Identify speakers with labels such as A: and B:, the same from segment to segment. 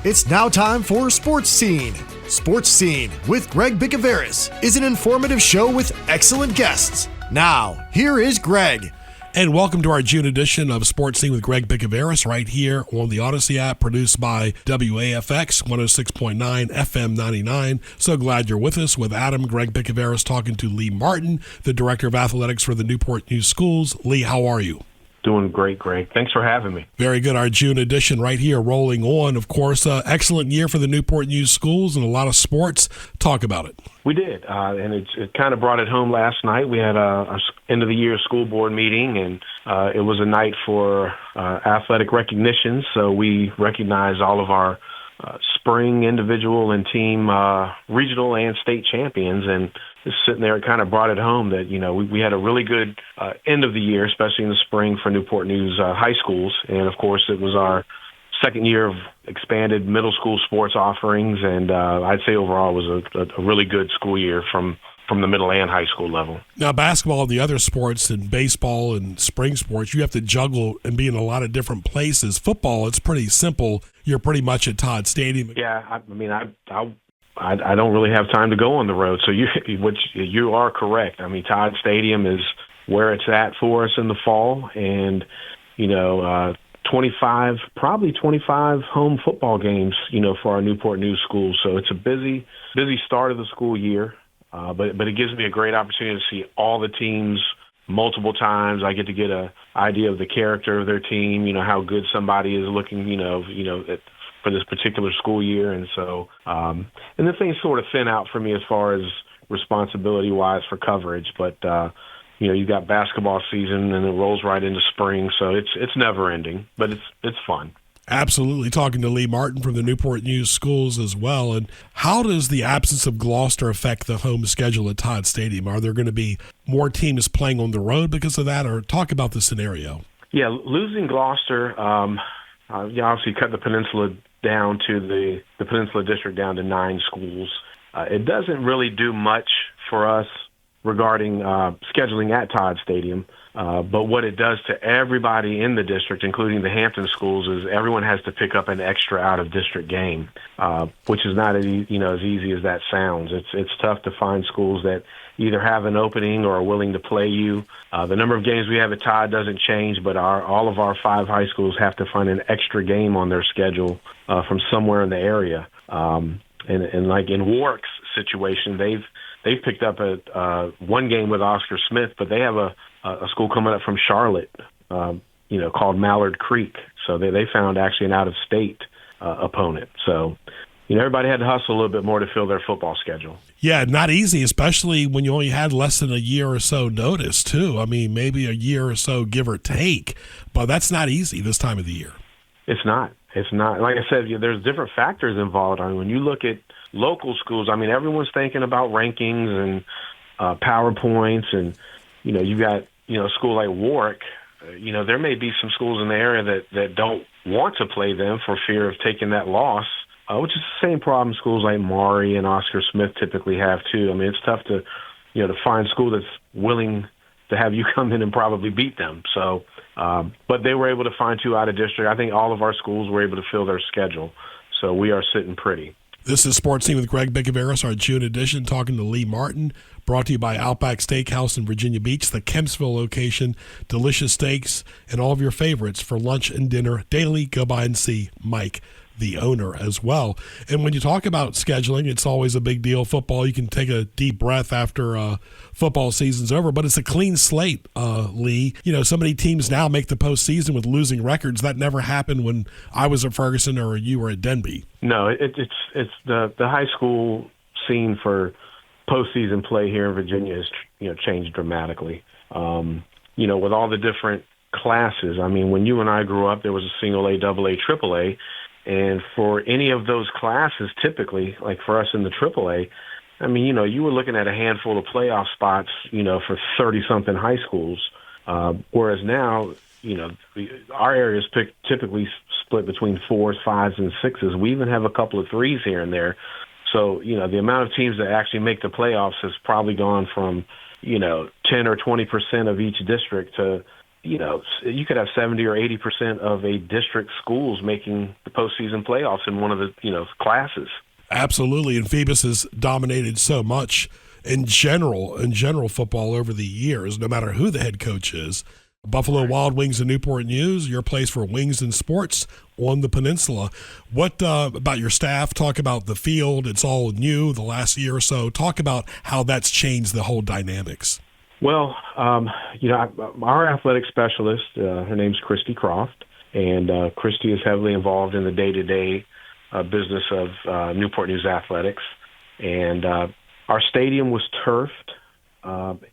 A: It's now time for Sports Scene. Sports Scene with Greg Bicouvaris is an informative show with excellent guests. Now, here is Greg.
B: And welcome to our June edition of Sports Scene with Greg Bicouvaris right here on the Audacy app, produced by WAFX 106.9 FM 99. So glad you're with us with Adam, Greg Bicouvaris, talking to Lee Martin, the Director of Athletics for the Newport News Schools. Lee, how are you?
C: Doing great, Greg. Thanks for having me.
B: Very good. Our June edition right here rolling on. Of course, excellent year for the Newport News Schools and a lot of sports. Talk about it.
C: We did, and it kind of brought it home last night. We had a end-of-the-year school board meeting, and it was a night for athletic recognition. So we recognized all of our spring individual and team regional and state champions, and just sitting there, it kind of brought it home that, you know, we had a really good end of the year, especially in the spring for Newport News high schools. And, of course, it was our second year of expanded middle school sports offerings, and I'd say overall it was a really good school year from the middle and high school level.
B: Now, basketball and the other sports and baseball and spring sports, you have to juggle and be in a lot of different places. Football, it's pretty simple. You're pretty much at Todd Stadium.
C: Yeah, I don't really have time to go on the road, so you are correct. I mean, Todd Stadium is where it's at for us in the fall, and, you know, 25 home football games, you know, for our Newport News schools. So it's a busy start of the school year. But it gives me a great opportunity to see all the teams multiple times. I get to get an idea of the character of their team, you know, how good somebody is looking, you know, for this particular school year. And so, and then things sort of thin out for me as far as responsibility-wise for coverage. But, you know, you've got basketball season and it rolls right into spring. So it's never ending, but it's fun.
B: Absolutely. Talking to Lee Martin from the Newport News Schools as well. And how does the absence of Gloucester affect the home schedule at Todd Stadium? Are there going to be more teams playing on the road because of that? Or talk about the scenario.
C: Yeah, losing Gloucester, obviously cut the peninsula down to the Peninsula District down to 9 schools. It doesn't really do much for us regarding scheduling at Todd Stadium. But what it does to everybody in the district, including the Hampton schools, is everyone has to pick up an extra out-of-district game, which is not as easy as that sounds. It's tough to find schools that either have an opening or are willing to play you. The number of games we have at Todd doesn't change, but all of our 5 high schools have to find an extra game on their schedule from somewhere in the area. And like in Warwick's situation, they've picked up one game with Oscar Smith, but they have a school coming up from Charlotte, called Mallard Creek. So they found actually an out-of-state opponent. So, everybody had to hustle a little bit more to fill their football schedule.
B: Yeah, not easy, especially when you only had less than a year or so notice, too. I mean, maybe a year or so, give or take. But that's not easy this time of the year.
C: It's not. Like I said, there's different factors involved. I mean, when you look at local schools, I mean, everyone's thinking about rankings and PowerPoints, and, you've got, a school like Warwick, there may be some schools in the area that don't want to play them for fear of taking that loss, which is the same problem schools like Maury and Oscar Smith typically have too. I mean, it's tough to find a school that's willing to have you come in and probably beat them. So, but they were able to find 2 out of district. I think all of our schools were able to fill their schedule. So we are sitting pretty.
B: This is Sports Scene with Greg Bicouvaris, our June edition, talking to Lee Martin, brought to you by Outback Steakhouse in Virginia Beach, the Kempsville location. Delicious steaks and all of your favorites for lunch and dinner daily. Go by and see Mike, the owner, as well. And when you talk about scheduling, it's always a big deal. Football, you can take a deep breath after football season's over, but it's a clean slate, Lee. So many teams now make the postseason with losing records. That never happened when I was at Ferguson or you were at Denby.
C: No, it's the high school scene for postseason play here in Virginia has changed dramatically. With all the different classes. I mean, when you and I grew up, there was a single A, double A, triple A. And for any of those classes, typically, like for us in the AAA, I mean, you were looking at a handful of playoff spots, for 30-something high schools. Whereas now, our area is typically split between 4s, 5s, and 6s. We even have a couple of 3s here and there. So, the amount of teams that actually make the playoffs has probably gone from, 10 or 20% of each district to, you could have 70 or 80% of a district schools making the postseason playoffs in one of the, classes.
B: Absolutely, and Phoebus has dominated so much in general football over the years, no matter who the head coach is. Buffalo Wild Wings and Newport News, your place for wings and sports on the peninsula. What about your staff? Talk about the field. It's all new the last year or so. Talk about how that's changed the whole dynamics.
C: Well, our athletic specialist, her name's Christy Croft, and Christy is heavily involved in the day-to-day business of Newport News Athletics. And our stadium was turfed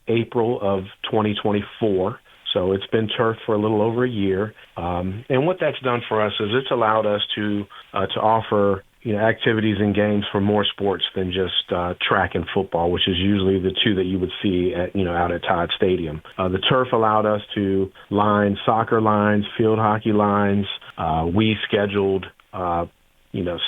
C: April of 2024. So it's been turfed for a little over a year. And what that's done for us is it's allowed us to offer activities and games for more sports than just track and football, which is usually the two that you would see at out at Todd Stadium. The turf allowed us to line soccer lines, field hockey lines. We scheduled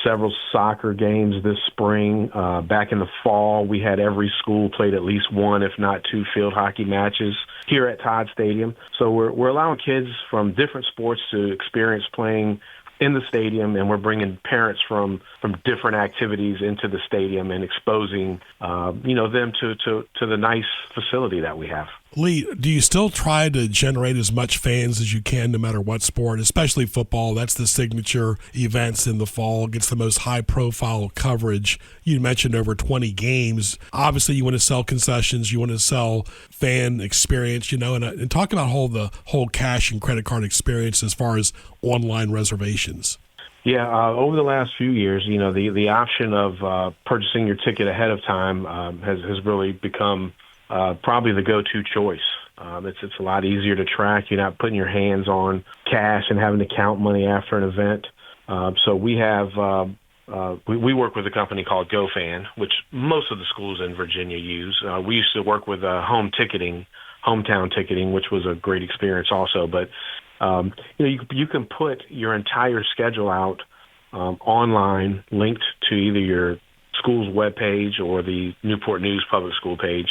C: several soccer games this spring. Back in the fall, we had every school played at least one, if not two, field hockey matches here at Todd Stadium. So we're allowing kids from different sports to experience playing in the stadium, and we're bringing parents from different activities into the stadium and exposing them to the nice facility that we have.
B: Lee, do you still try to generate as much fans as you can no matter what sport, especially football? That's the signature events in the fall, gets the most high-profile coverage. You mentioned over 20 games. Obviously, you want to sell concessions. You want to sell fan experience, and talk about the whole cash and credit card experience as far as online reservations.
C: Yeah, over the last few years, the option of purchasing your ticket ahead of time has really become probably the go-to choice. It's a lot easier to track. You're not putting your hands on cash and having to count money after an event. So we have we work with a company called GoFan, which most of the schools in Virginia use. We used to work with hometown ticketing, which was a great experience also. But you can put your entire schedule out online, linked to either your school's webpage or the Newport News Public School page.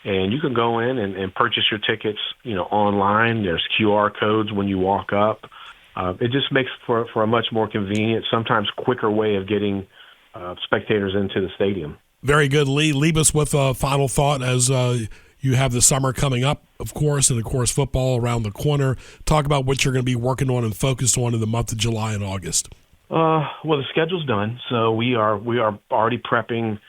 C: And you can go in and purchase your tickets, online. There's QR codes when you walk up. It just makes for a much more convenient, sometimes quicker way of getting spectators into the stadium.
B: Very good, Lee. Leave us with a final thought as you have the summer coming up, of course, and, of course, football around the corner. Talk about what you're going to be working on and focused on in the month of July and August.
C: Well, the schedule's done, so we are already prepping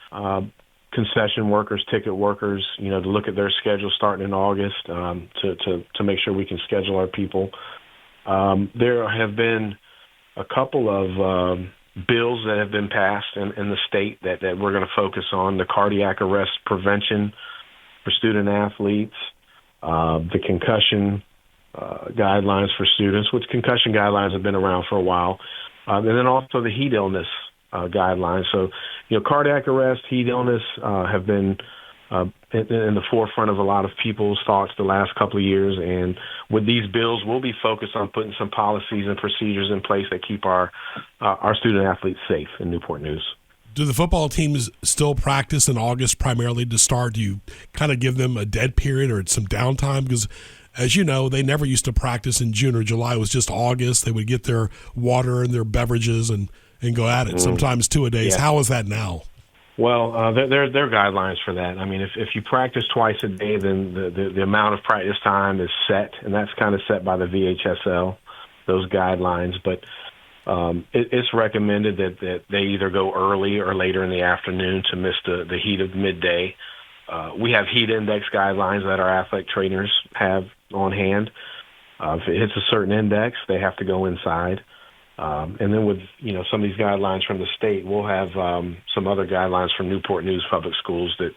C: concession workers, ticket workers, to look at their schedule starting in August to make sure we can schedule our people. There have been a couple of bills that have been passed in the state that we're going to focus on: the cardiac arrest prevention for student athletes, the concussion guidelines for students, which concussion guidelines have been around for a while, and then also the heat illness guidelines. So, cardiac arrest, heat illness have been in the forefront of a lot of people's thoughts the last couple of years. And with these bills, we'll be focused on putting some policies and procedures in place that keep our student athletes safe in Newport News.
B: Do the football teams still practice in August primarily to start? Do you kind of give them a dead period or some downtime? Because, as you know, they never used to practice in June or July. It was just August. They would get their water and their beverages and go at it, sometimes two-a-days.
C: Yeah.
B: How is that now?
C: Well, there are guidelines for that. I mean, if you practice twice a day, then the amount of practice time is set, and that's kind of set by the VHSL, those guidelines. But it's recommended that they either go early or later in the afternoon to miss the heat of midday. We have heat index guidelines that our athletic trainers have on hand. If it hits a certain index, they have to go inside. And then with some of these guidelines from the state, we'll have some other guidelines from Newport News Public Schools that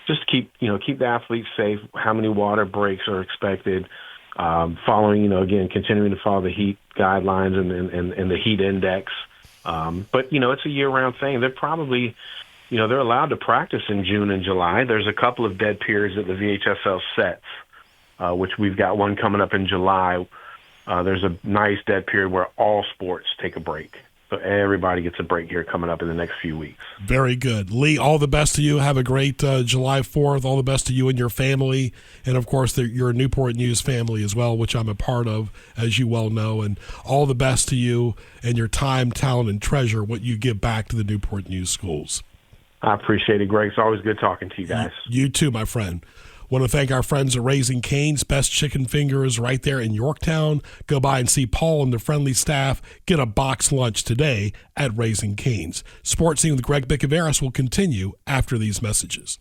C: just keep the athletes safe. How many water breaks are expected? Following, again, continuing to follow the heat guidelines and the heat index. But it's a year-round thing. They're probably, they're allowed to practice in June and July. There's a couple of dead periods that the VHSL sets, which we've got one coming up in July. There's a nice dead period where all sports take a break. so everybody gets a break here coming up in the next few weeks.
B: Very good. Lee, all the best to you. Have a great July 4th. All the best to you and your family. And, of course, your Newport News family as well, which I'm a part of, as you well know. And all the best to you and your time, talent, and treasure, what you give back to the Newport News schools.
C: I appreciate it, Greg. It's always good talking to you guys.
B: You too, my friend. Want to thank our friends at Raising Cane's. Best chicken fingers right there in Yorktown. Go by and see Paul and the friendly staff. Get a box lunch today at Raising Cane's. Sports Scene with Greg Bicouvaris will continue after these messages.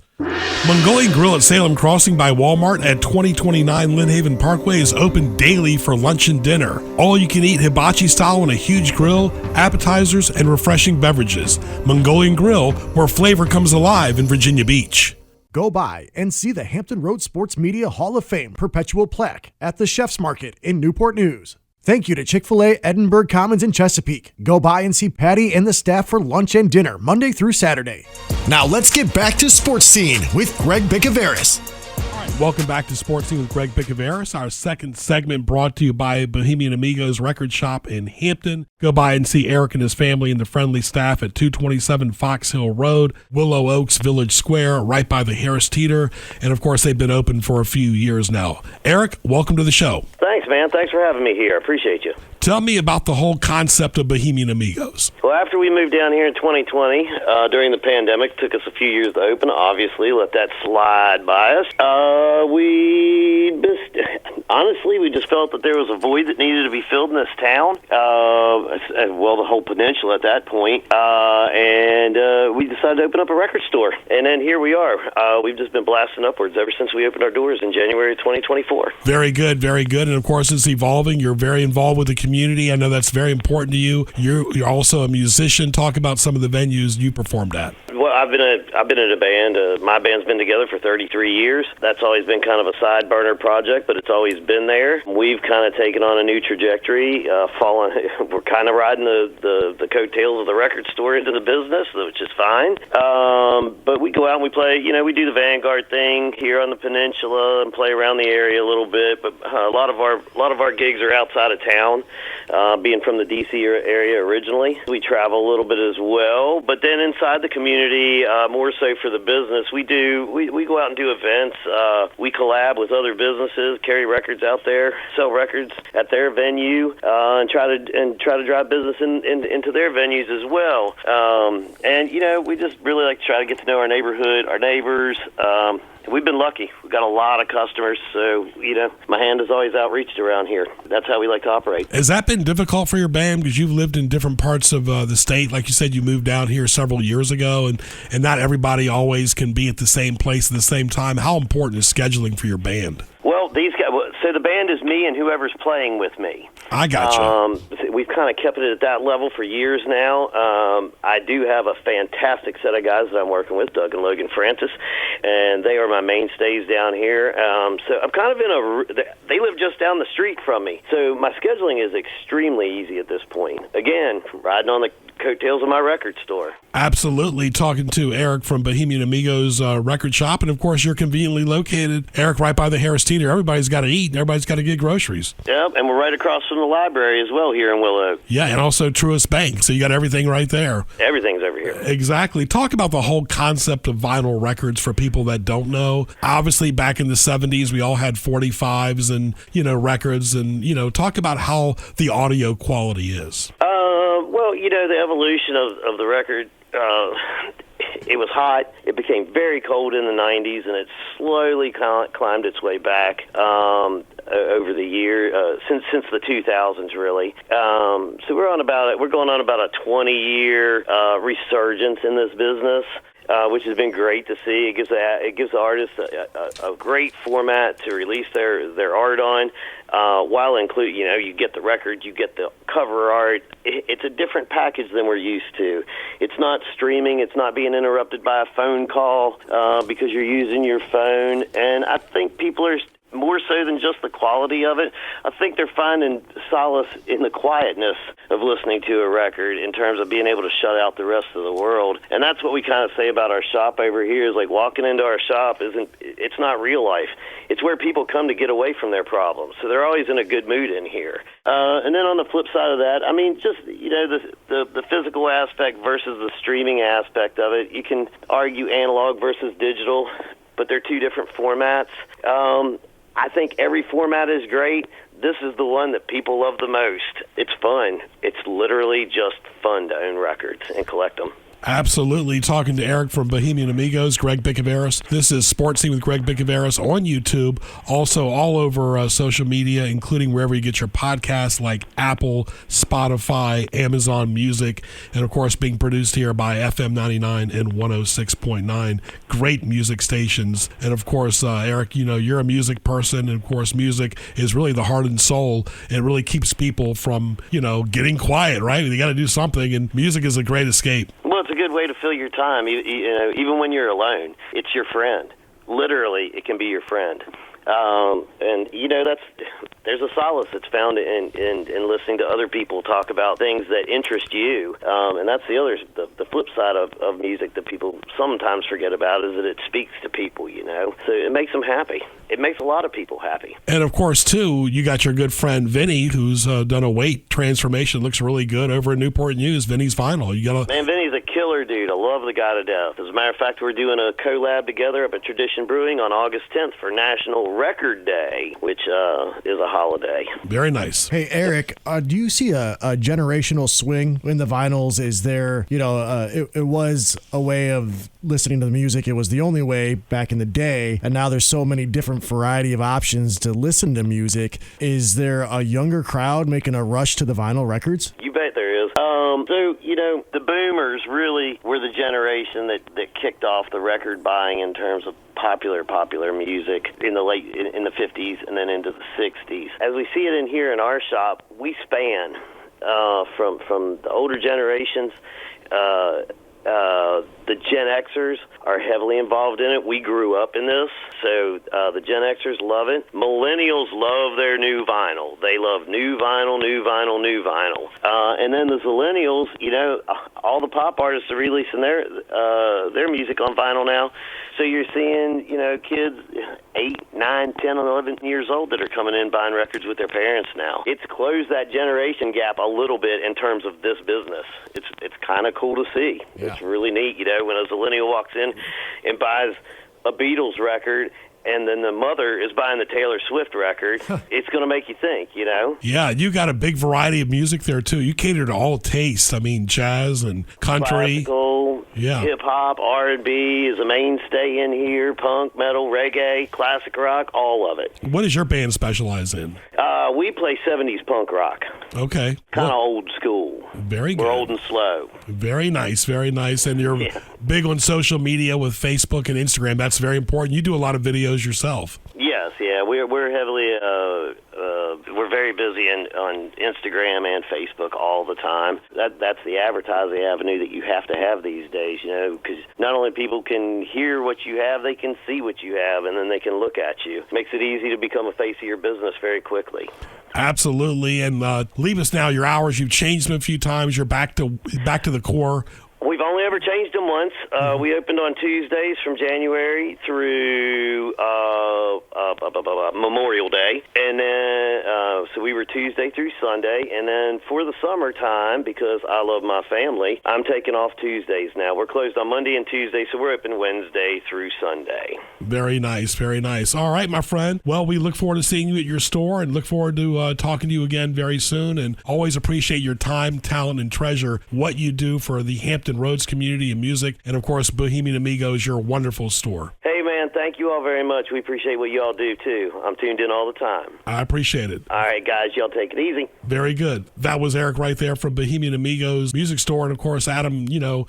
B: Mongolian Grill at Salem Crossing by Walmart at 2029 Lynn Haven Parkway is open daily for lunch and dinner. All you can eat hibachi style on a huge grill, appetizers, and refreshing beverages. Mongolian Grill, where flavor comes alive in Virginia Beach.
A: Go by and see the Hampton Roads Sports Media Hall of Fame perpetual plaque at the Chef's Market in Newport News. Thank you to Chick-fil-A Edinburgh Commons in Chesapeake. Go by and see Patty and the staff for lunch and dinner Monday through Saturday. Now let's get back to Sports Scene with Greg Bicouvaris.
B: Welcome back to Sports Scene with Greg Bicouvaris. Our second segment brought to you by Bohemian Amigos Record Shop in Hampton. Go by and see Erik and his family and the friendly staff at 227 Fox Hill Road, Willow Oaks Village Square, right by the Harris Teeter. And, of course, they've been open for a few years now. Erik, welcome to the show.
D: Thanks, man. Thanks for having me here. Appreciate you.
B: Tell me about the whole concept of Bohemian Amigos.
D: Well, after we moved down here in 2020, during the pandemic, took us a few years to open, obviously, let that slide by us. Honestly, we just felt that there was a void that needed to be filled in this town. Well, the whole peninsula at that point. And we decided to open up a record store. And then here we are. We've just been blasting upwards ever since we opened our doors in January of 2024.
B: Very good, very good. And, of course, it's evolving. You're very involved with the community. I know that's very important to you. You're also a musician. Talk about some of the venues you performed at.
D: Well, I've been in a band. My band's been together for 33 years. That's always been kind of a side burner project, but it's always been there. We've kind of taken on a new trajectory. We're kind of riding the coattails of the record store into the business, which is fine. But we go out and we play. We do the Vanguard thing here on the peninsula and play around the area a little bit. But a lot of our gigs are outside of town. Being from the D.C. area originally, we travel a little bit as well. But then inside the community, more so for the business, we go out and do events. We collab with other businesses, carry records out there, sell records at their venue, and try to drive business into their venues as well. And we just really like to try to get to know our neighborhood, our neighbors. We've been lucky. We've got a lot of customers, so, my hand is always outreached around here. That's how we like to operate.
B: Has that been difficult for your band? Because you've lived in different parts of the state. Like you said, you moved down here several years ago, and not everybody always can be at the same place at the same time. How important is scheduling for your band?
D: Well, these guys. So the band is me and whoever's playing with me.
B: I gotcha.
D: We've kind of kept it at that level for years now. I do have a fantastic set of guys that I'm working with, Doug and Logan Francis, and they are my mainstays down here. So I'm kind of they live just down the street from me. So my scheduling is extremely easy at this point. Again, riding on the coattails of my record store.
B: Absolutely. Talking to Erik from Bohemian Amigos Record Shop. And, of course, you're conveniently located, Erik, right by the Harris Teeter. Everybody's got to eat, and everybody's got to get groceries.
D: Yep, and we're right across from the library as well here in Willow.
B: Yeah, and also Truist Bank. So you got everything right there.
D: Everything's over here.
B: Exactly. Talk about the whole concept of vinyl records for people that don't know. Obviously, back in the 70s, we all had 45s and, records. And, talk about how the audio quality is.
D: Well, the evolution of the record, it was hot. It became very cold in the 90s, and it slowly climbed its way back over the year, since the 2000s, really. So we're going on about a 20-year resurgence in this business. Which has been great to see. It gives artists a great format to release their art on, while include you get the record, you get the cover art. It's a different package than we're used to. It's not streaming. It's not being interrupted by a phone call because you're using your phone. And I think people are more so than just the quality of it. I think they're finding solace in the quietness of listening to a record in terms of being able to shut out the rest of the world. And that's what we kind of say about our shop over here, is like walking into our shop it's not real life. It's where people come to get away from their problems. So they're always in a good mood in here. And then on the flip side of that, I mean, just, the physical aspect versus the streaming aspect of it. You can argue analog versus digital, but they're two different formats. I think every format is great. This is the one that people love the most. It's fun. It's literally just fun to own records and collect them.
B: Absolutely. Talking to Erik from Bohemian Amigos, Greg Bicouvaris. This is Sports Scene with Greg Bicouvaris on YouTube, also all over social media, including wherever you get your podcasts like Apple, Spotify, Amazon Music, and of course being produced here by FM 99 and 106.9. Great music stations. And of course, Erik, you're a music person, and of course music is really the heart and soul. It really keeps people from, getting quiet, right? They got to do something, and music is a great escape.
D: Well, it's a good way to fill your time. Even when you're alone, it's your friend. Literally, it can be your friend. And there's a solace that's found in listening to other people talk about things that interest you. And that's the flip side of music that people sometimes forget about, is that it speaks to people, So it makes them happy. It makes a lot of people happy.
B: And of course, too, you got your good friend Vinny, who's done a weight transformation. Looks really good over at Newport News. Vinny's Vinyl. Man,
D: Vinny's a killer dude. I love the guy to death. As a matter of fact, we're doing a collab together up at Tradition Brewing on August 10th for National Record Day, which is a holiday.
B: Very nice.
A: Hey, Erik, do you see a generational swing in the vinyls? Is there, it was a way of listening to the music. It was the only way back in the day, and now there's so many different variety of options to listen to music. Is there a younger crowd making a rush to the vinyl records?
D: You bet there is. The boomers really were the generation that kicked off the record buying in terms of popular music in the 50s and then into the 60s. As we see it in here in our shop, we span from the older generations. The Gen Xers are heavily involved in it. We grew up in this, so the Gen Xers love it. Millennials love their new vinyl. They love new vinyl. And then the Zillennials, all the pop artists are releasing their music on vinyl now. So you're seeing, kids 8, 9, 10, and 11 years old that are coming in buying records with their parents now. It's closed that generation gap a little bit in terms of this business. It's kind of cool to see. Yeah. It's really neat, when a Zillennial walks in and buys a Beatles record, and then the mother is buying the Taylor Swift record, it's going to make you think,
B: Yeah, you got a big variety of music there, too. You cater to all tastes. I mean, jazz and country.
D: Classical, hip-hop, R&B is a mainstay in here, punk, metal, reggae, classic rock, all of it.
B: What does your band specialize in?
D: We play 70s punk rock.
B: Okay.
D: Kind of old school.
B: Very good.
D: We're old and slow.
B: Very nice, very nice. And you're big on social media with Facebook and Instagram. That's very important. You do a lot of videos yourself.
D: Yes, yeah. We're heavily we're very busy on Instagram and Facebook all the time. That's the advertising avenue that you have to have these days, because not only people can hear what you have, they can see what you have, and then they can look at you. Makes it easy to become a face of your business very quickly.
B: Absolutely. And leave us now your hours. You've changed them a few times. You're back to the core.
D: We've only ever changed them once. We opened on Tuesdays from January through Memorial Day, and then so we were Tuesday through Sunday, and then for the summertime, because I love my family, I'm taking off Tuesdays now. We're closed on Monday and Tuesday, so we're open Wednesday through Sunday.
B: Very nice, very nice. All right, my friend. Well, we look forward to seeing you at your store, and look forward to talking to you again very soon, and always appreciate your time, talent, and treasure what you do for the Hampton Roads community and music, and of course Bohemian Amigos, your wonderful store.
D: Hey man, thank you all very much. We appreciate what you all do too. I'm tuned in all the time.
B: I appreciate it.
D: All right guys, y'all take it easy.
B: Very good. That was Erik right there from Bohemian Amigos music store, and of course Adam,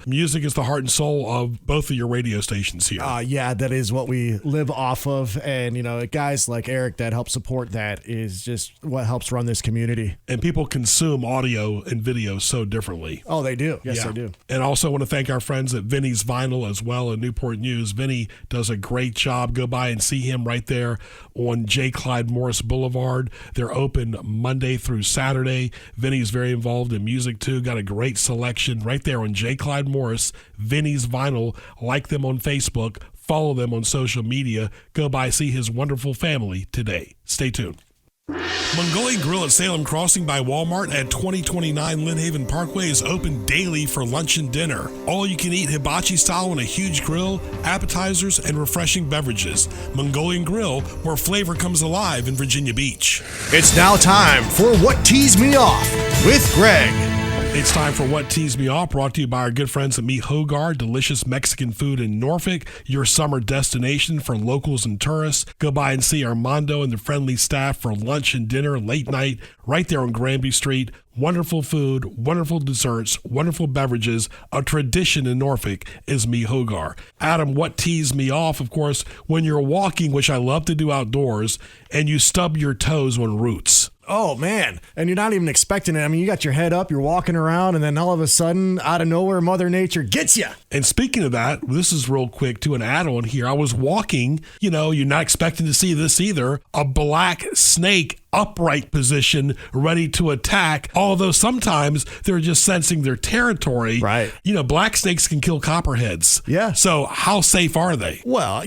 B: music is the heart and soul of both of your radio stations here.
A: Yeah, that is what we live off of, and guys like Erik that help support that is just what helps run this community.
B: And people consume audio and video so differently.
A: Oh, they do. Yes, they do.
B: And also want to thank our friends at Vinny's Vinyl as well in Newport News. Vinny does a great job. Go by and see him right there on J. Clyde Morris Boulevard. They're open Monday through Saturday. Vinny's very involved in music too. Got a great selection right there on J. Clyde Morris, Vinny's Vinyl. Like them on Facebook. Follow them on social media. Go by, see his wonderful family today. Stay tuned. Mongolian Grill at Salem Crossing by Walmart at 2029 Lynn Haven Parkway is open daily for lunch and dinner. All you can eat hibachi style on a huge grill, appetizers, and refreshing beverages. Mongolian Grill, where flavor comes alive in Virginia Beach.
A: It's now time for What Teased Me Off with Greg.
B: It's time for What Teased Me Off, brought to you by our good friends at Meat Hogar, delicious Mexican food in Norfolk, your summer destination for locals and tourists. Go by and see Armando and the friendly staff for lunch and dinner, late night, right there on Granby Street. Wonderful food, wonderful desserts, wonderful beverages. A tradition in Norfolk is Meat Hogar. Adam, what teased me off, of course, when you're walking, which I love to do outdoors, and you stub your toes on roots.
A: Oh, man. And you're not even expecting it. I mean, you got your head up, you're walking around, and then all of a sudden, out of nowhere, Mother Nature gets you.
B: And speaking of that, this is real quick to an add-on here. I was walking, you're not expecting to see this either, a black snake upright position, ready to attack, although sometimes they're just sensing their territory.
A: Right.
B: Black snakes can kill copperheads.
A: Yeah.
B: So how safe are they?
A: Well,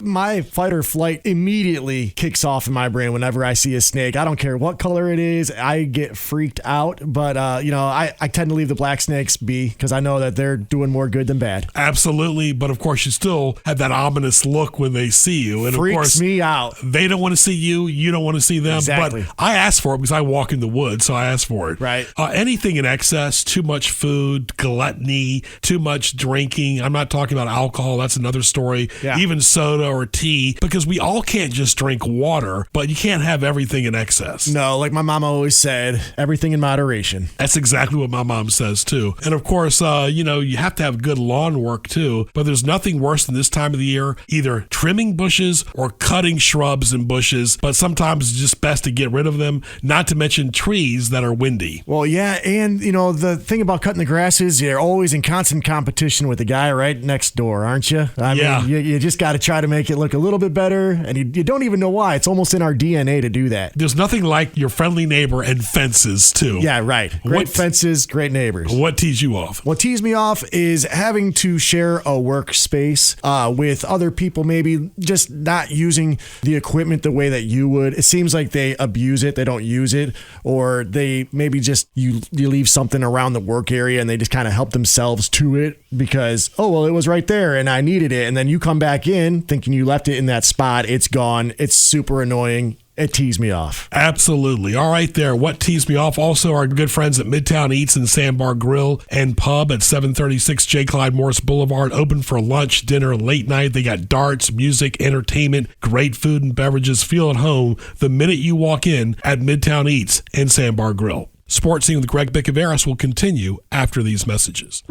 A: my fight or flight immediately kicks off in my brain whenever I see a snake. I don't care what color it is. I get freaked out. But, I tend to leave the black snakes be because I know that they're doing more good than bad.
B: Absolutely. But, of course, you still have that ominous look when they see you. And,
A: Freaks
B: of course,
A: me out.
B: They don't want to see you. You don't want to see them.
A: Exactly.
B: But I asked for it because I walk in the woods, so I asked for it.
A: Right.
B: Anything in excess, too much food, gluttony, too much drinking. I'm not talking about alcohol. That's another story.
A: Yeah.
B: Even soda or tea, because we all can't just drink water, but you can't have everything in excess.
A: No, like my mama always said, everything in moderation.
B: That's exactly what my mom says, too. And, of course, you have to have good lawn work, too. But there's nothing worse than this time of the year, either trimming bushes or cutting shrubs and bushes. But sometimes it's just best to get rid of them, not to mention trees that are windy.
A: Well, yeah, and, the thing about cutting the grass is you're always in constant competition with the guy right next door, aren't you? I mean, you just got to try to make it look a little bit better, and you don't even know why. It's almost in our DNA to do that.
B: There's nothing like your friendly neighbor and fences, too.
A: Yeah, right. Great fences, great neighbors.
B: What teased you off?
A: What teased me off is having to share a workspace with other people, maybe just not using the equipment the way that you would. It seems like they abuse it, they don't use it, or they maybe just you leave something around the work area and they just kind of help themselves to it because, it was right there and I needed it. And then you come back in thinking you left it in that spot. It's gone. It's super annoying. It teased me off.
B: Absolutely. All right there. What teased me off? Also, our good friends at Midtown Eats and Sandbar Grill and Pub at 736 J. Clyde Morris Boulevard, open for lunch, dinner, late night. They got darts, music, entertainment, great food and beverages. Feel at home the minute you walk in at Midtown Eats and Sandbar Grill. Sports Scene with Greg Bicouvaris will continue after these messages.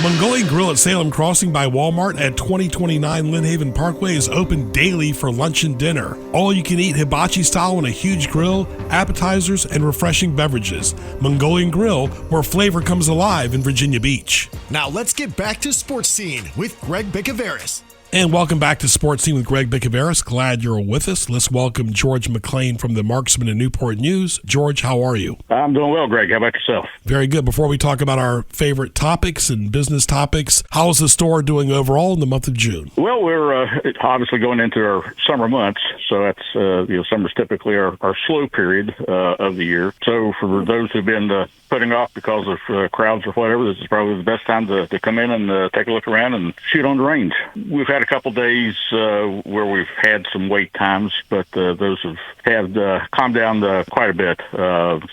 B: Mongolian Grill at Salem Crossing by Walmart at 2029 Lynn Haven Parkway is open daily for lunch and dinner. All you can eat hibachi style on a huge grill, appetizers, and refreshing beverages. Mongolian Grill, where flavor comes alive in Virginia Beach.
A: Now let's get back to Sports Scene with Greg Bicouvaris.
B: And welcome back to Sports Scene with Greg Bicouvaris. Glad you're with us. Let's welcome George McClain from the Marksman and Newport News. George, how are you?
E: I'm doing well, Greg. How about yourself?
B: Very good. Before we talk about our favorite topics and business topics, how is the store doing overall in the month of June?
E: Well, we're obviously going into our summer months, so that's summer's typically our slow period of the year. So for those who've been putting off because of crowds or whatever, this is probably the best time to come in and take a look around and shoot on the range. We've had a couple days where we've had some wait times, but those have calmed down quite a bit.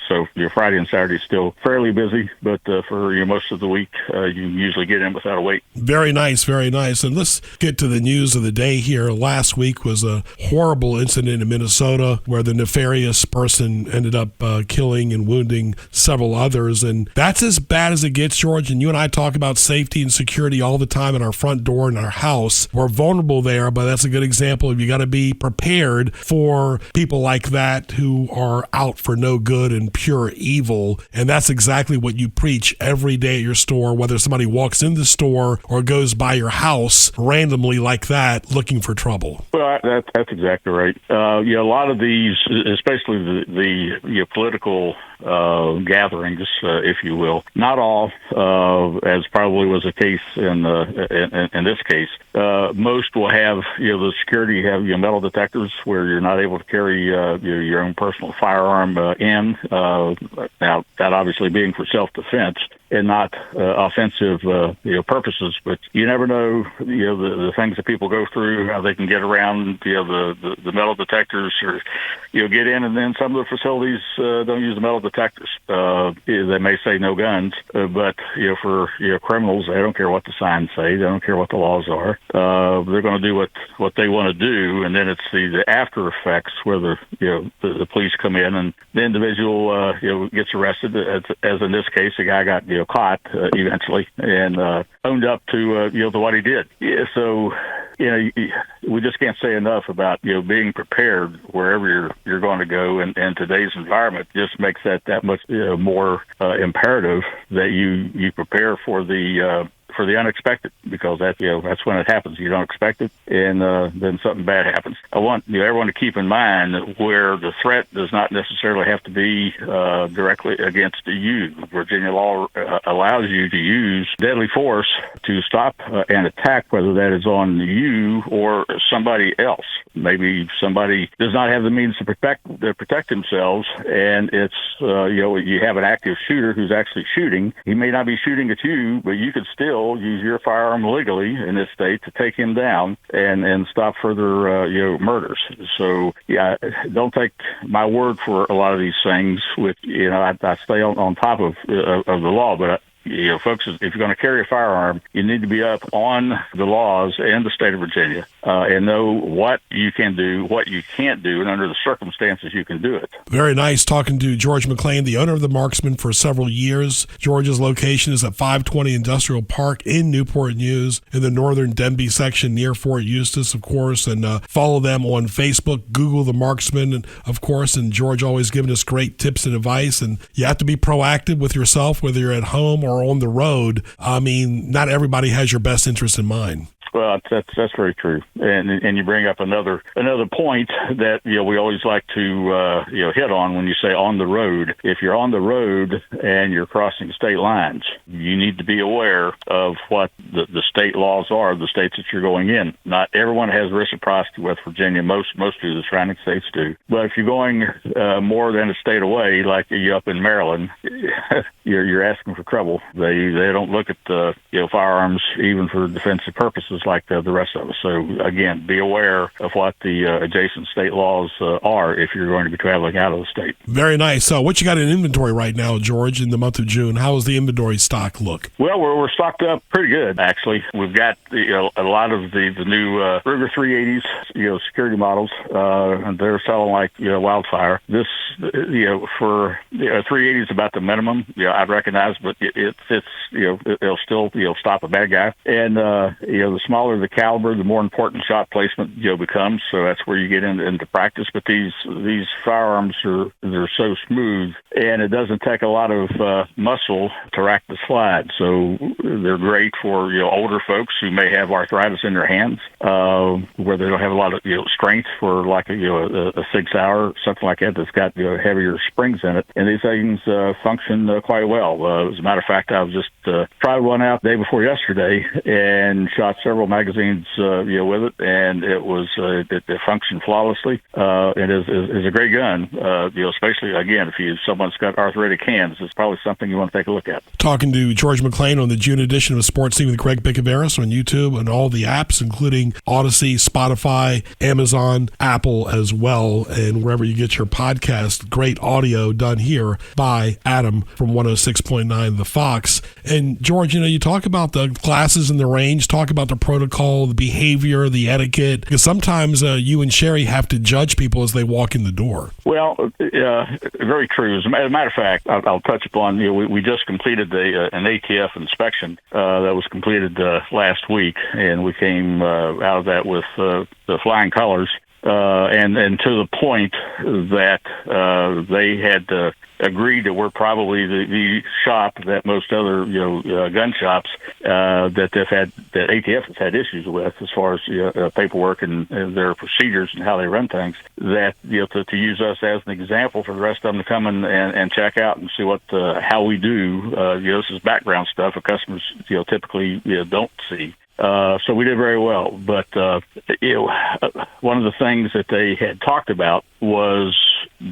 E: So your Friday and Saturday is still fairly busy, but for most of the week, you can usually get in without a wait.
B: Very nice, very nice. And let's get to the news of the day here. Last week was a horrible incident in Minnesota where the nefarious person ended up killing and wounding several others. And that's as bad as it gets, George. And you and I talk about safety and security all the time at our front door in our house. we're vulnerable there, but that's a good example of you got to be prepared for people like that who are out for no good and pure evil. And that's exactly what you preach every day at your store, whether somebody walks in the store or goes by your house randomly like that looking for trouble.
E: Well, that's exactly right. A lot of these, especially the political gatherings, if you will, not all, as probably was the case in this case. Most will have, the security have metal detectors where you're not able to carry your own personal firearm in. Now, that obviously being for self-defense and not offensive purposes, but you never know the things that people go through, how they can get around the metal detectors, or get in, and then some of the facilities don't use the metal detectors. They may say no guns, but for criminals, they don't care what the signs say, they don't care what the laws are. They're going to do what they want to do, and then it's the after effects where the police come in and the individual gets arrested. As in this case, the guy got caught eventually and owned up to what he did. Yeah, so we just can't say enough about being prepared wherever you're going to go, and today's environment just makes that much more imperative that you prepare for the unexpected, because that's when it happens. You don't expect it, and then something bad happens. I want everyone to keep in mind where the threat does not necessarily have to be directly against you. Virginia law allows you to use deadly force to stop an attack, whether that is on you or somebody else. Maybe somebody does not have the means to protect themselves, and it's you have an active shooter who's actually shooting. He may not be shooting at you, but you could still use your firearm legally in this state to take him down and stop further murders. So don't take my word for a lot of these things. With I stay on top of the law, but folks, if you're going to carry a firearm, you need to be up on the laws in the state of Virginia and know what you can do, what you can't do, and under the circumstances you can do it.
B: Very nice talking to George McClain, the owner of the Marksman for several years. George's location is at 520 Industrial Park in Newport News in the northern Denbigh section near Fort Eustis, of course, and follow them on Facebook, Google the Marksman, and of course, and George always giving us great tips and advice, and you have to be proactive with yourself, whether you're at home or on the road. I mean, not everybody has your best interest in mind.
E: Well, that's very true, and you bring up another point that we always like to hit on when you say on the road. If you're on the road and you're crossing state lines, you need to be aware of what the state laws are, the states that you're going in. Not everyone has reciprocity with Virginia. Most of the surrounding states do. But if you're going more than a state away, like you up in Maryland, you're asking for trouble. They don't look at firearms even for defensive purposes like the rest of us. So again, be aware of what the adjacent state laws are if you're going to be traveling out of the state.
B: Very nice. So what you got in inventory right now, George, in the month of June? How does the inventory stock look?
E: Well, we're stocked up pretty good, actually. We've got a lot of the new Ruger 380s, security models, and they're selling like wildfire. This for 380 is about the minimum. I'd recognize, but it'll still stop a bad guy. And the smaller the caliber, the more important shot placement becomes. So that's where you get into practice. But these firearms they're so smooth, and it doesn't take a lot of muscle to rack the slide. So they're great for older folks who may have arthritis in their hands, where they don't have a lot of strength for like a 6 hour, something like that that's got heavier springs in it. And these things function quite well. As a matter of fact, I was just tried one out the day before yesterday and shot several magazines with it, and it functioned flawlessly. It is a great gun, especially again if someone's got arthritic hands. It's probably something you want to take a look at.
B: Talking to George McClain on the June edition of Sports Scene with Greg Bicouvaris on YouTube and all the apps, including Audacy, Spotify, Amazon, Apple as well, and wherever you get your podcast. Great audio done here by Adam from 106.9 The Fox. And George, you talk about the classes and the range, talk about the protocol, the behavior, the etiquette? Because sometimes you and Sherry have to judge people as they walk in the door.
E: Well, very true. As a matter of fact, I'll touch upon, we just completed an ATF inspection that was completed last week, and we came out of that with the flying colors. And to the point that they had agreed that we're probably the shop that most other gun shops that ATF has had issues with as far as paperwork and their procedures and how they run things. That to use us as an example for the rest of them to come in and check out and see how we do. This is background stuff that customers typically don't see. So we did very well, but one of the things that they had talked about was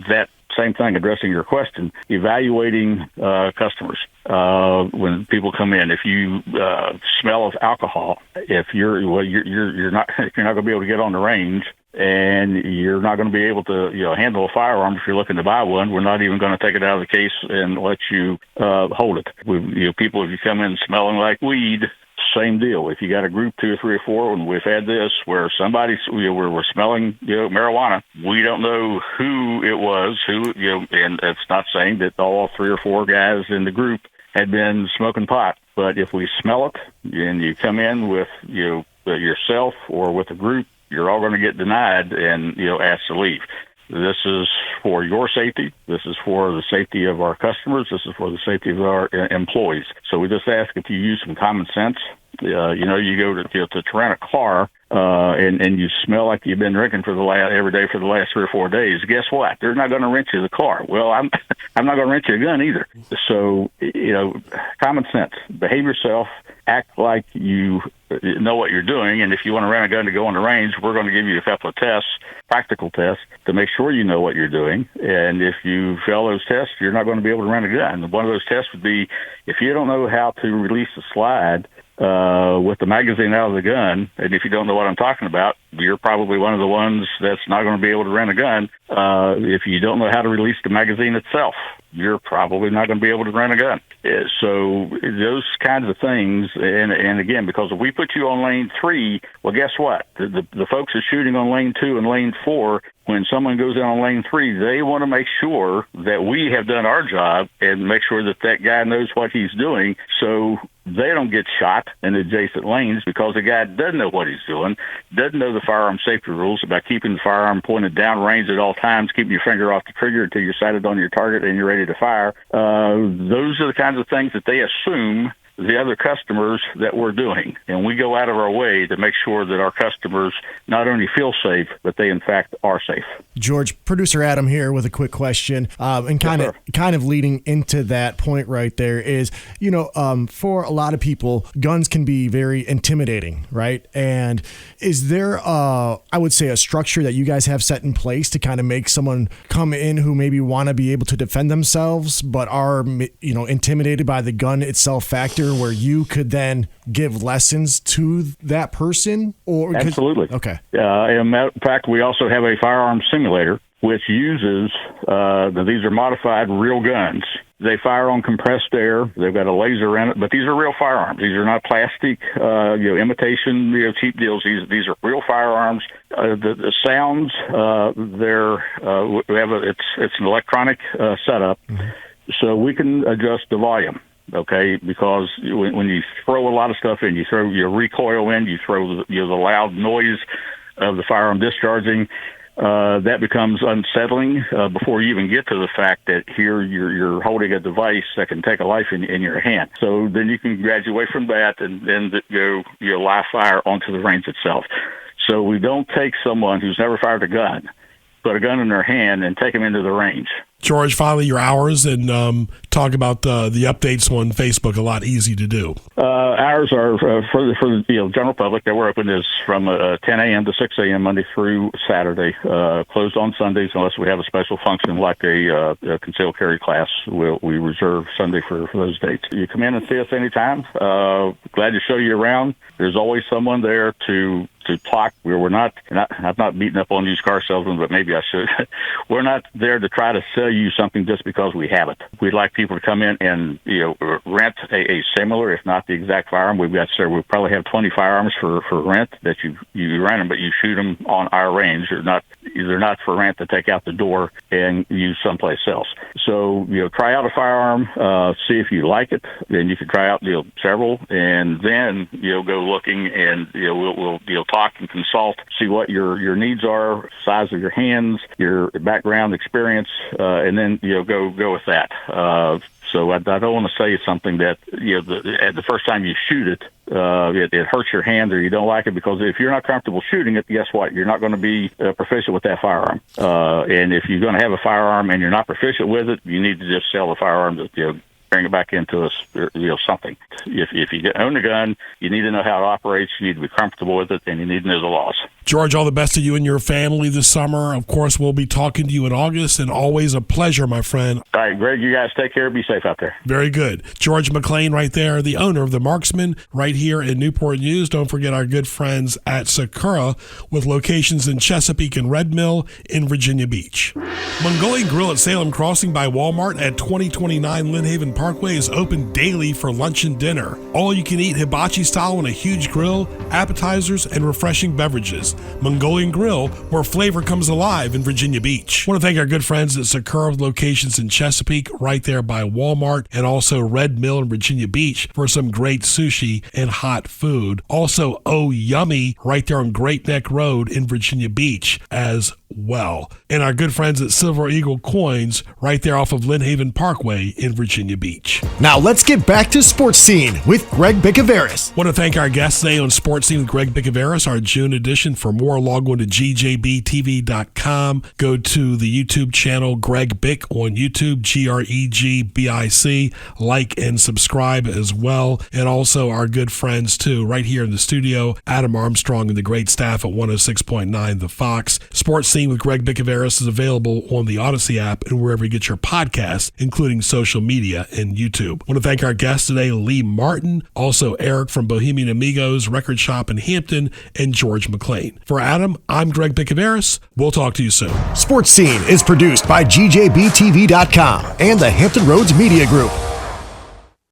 E: that same thing, addressing your question, evaluating customers when people come in. If you smell of alcohol, if you're not going to be able to get on the range, and you're not going to be able to handle a firearm if you're looking to buy one, we're not even going to take it out of the case and let you hold it. People, if you come in smelling like weed. Same deal. If you got a group 2 or 3 or 4, and we've had this where we're smelling marijuana, we don't know who it was, and it's not saying that all 3 or 4 guys in the group had been smoking pot. But if we smell it and you come in with yourself or with a group, you're all going to get denied and asked to leave. This is for your safety. This is for the safety of our customers. This is for the safety of our employees. So we just ask if you use some common sense. You go to rent a car and you smell like you've been drinking every day for the last 3 or 4 days. Guess what? They're not going to rent you the car. Well, I'm not going to rent you a gun either. So common sense. Behave yourself. Act like you know what you're doing, and if you want to rent a gun to go on the range, we're going to give you a couple of tests, practical tests, to make sure you know what you're doing. And if you fail those tests, you're not going to be able to rent a gun. One of those tests would be if you don't know how to release the slide with the magazine out of the gun, and if you don't know what I'm talking about, you're probably one of the ones that's not going to be able to rent a gun. If you don't know how to release the magazine itself, you're probably not going to be able to rent a gun. So those kinds of things, and again, because if we put you on lane 3, well, guess what? The folks are shooting on lane 2 and lane 4. When someone goes in on lane 3, they want to make sure that we have done our job and make sure that guy knows what he's doing, so they don't get shot in adjacent lanes because the guy doesn't know what he's doing, doesn't know the firearm safety rules about keeping the firearm pointed down range at all times, keeping your finger off the trigger until you're sighted on your target and you're ready to fire. Those are the kinds of things that they assume the other customers that we're doing. And we go out of our way to make sure that our customers not only feel safe, but they in fact are safe.
A: George, producer Adam here with a quick question, and kind of leading into that point right there is, for a lot of people, guns can be very intimidating, right? And is there, I would say, a structure that you guys have set in place to kind of make someone come in who maybe want to be able to defend themselves, but are, intimidated by the gun itself factor, where you could then give lessons to that person? Or
E: absolutely.
A: Okay.
E: In fact, we also have a firearm simulator which uses these are modified real guns. They fire on compressed air. They've got a laser in it, but these are real firearms. These are not plastic, imitation, cheap deals. These are real firearms. The sounds, it's an electronic setup, so we can adjust the volume. Okay, because when you throw a lot of stuff in, you throw your recoil in, you throw the loud noise of the firearm discharging. That becomes unsettling before you even get to the fact that here you're holding a device that can take a life in your hand. So then you can graduate from that and then go live fire onto the range itself. So we don't take someone who's never fired a gun, put a gun in their hand, and take them into the range.
B: George, finally, your hours and talk about the updates on Facebook. A lot easy to do.
E: Hours are for the general public that we're open is from 10 a.m. to 6 a.m. Monday through Saturday. Closed on Sundays unless we have a special function like a concealed carry class. We reserve Sunday for those dates. You come in and see us anytime. Glad to show you around. There's always someone there to to talk. We're not I'm not beating up on used car salesmen, but maybe I should. We're not there to try to sell you something just because we have it. We'd like people to come in and rent a similar, if not the exact firearm. We probably have 20 firearms for rent that you rent them, but you shoot them on our range. They're not for rent to take out the door and use someplace else. So try out a firearm, see if you like it. Then you can try out several, and then go looking, and we'll talk and consult, see what your needs are, size of your hands, your background experience, and then go with that. So I don't want to say something that at the first time you shoot it, it hurts your hand or you don't like it, because if you're not comfortable shooting it, guess what? You're not going to be proficient with that firearm. And if you're going to have a firearm and you're not proficient with it, you need to just sell the firearm to bring it back into something. If you own a gun, you need to know how it operates, you need to be comfortable with it, and you need to know the laws.
B: George, all the best to you and your family this summer. Of course, we'll be talking to you in August, and always a pleasure, my friend.
E: All right, Greg, you guys take care. Be safe out there.
B: Very good. George McClain right there, the owner of the Marksman right here in Newport News. Don't forget our good friends at Sakura with locations in Chesapeake and Red Mill in Virginia Beach. Mongolian Grill at Salem Crossing by Walmart at 2029 Lynn Haven Parkway is open daily for lunch and dinner. All you can eat hibachi style on a huge grill, appetizers, and refreshing beverages. Mongolian Grill, where flavor comes alive in Virginia Beach. I want to thank our good friends at Sakura with locations in Chesapeake, right there by Walmart, and also Red Mill in Virginia Beach for some great sushi and hot food. Also, Oh Yummy, right there on Great Neck Road in Virginia Beach as well. And our good friends at Silver Eagle Coins, right there off of Lynn Haven Parkway in Virginia Beach.
A: Now let's get back to Sports Scene with Greg Bicouvaris.
B: Want to thank our guests today on Sports Scene with Greg Bicouvaris, our June edition. For more, log on to gjbtv.com. Go to the YouTube channel Greg Bick on YouTube, GregBic. Like and subscribe as well. And also our good friends too, right here in the studio, Adam Armstrong and the great staff at 106.9 The Fox. Sports Scene with Greg Bicouvaris is available on the Audacy app and wherever you get your podcasts, including social media and YouTube. I want to thank our guests today, Lee Martin, also Erik from Bohemian Amigos Record Shop in Hampton, and George McClain. For Adam, I'm Greg Bicouvaris. We'll talk to you soon.
A: Sports Scene is produced by gjbtv.com and the Hampton Roads Media Group.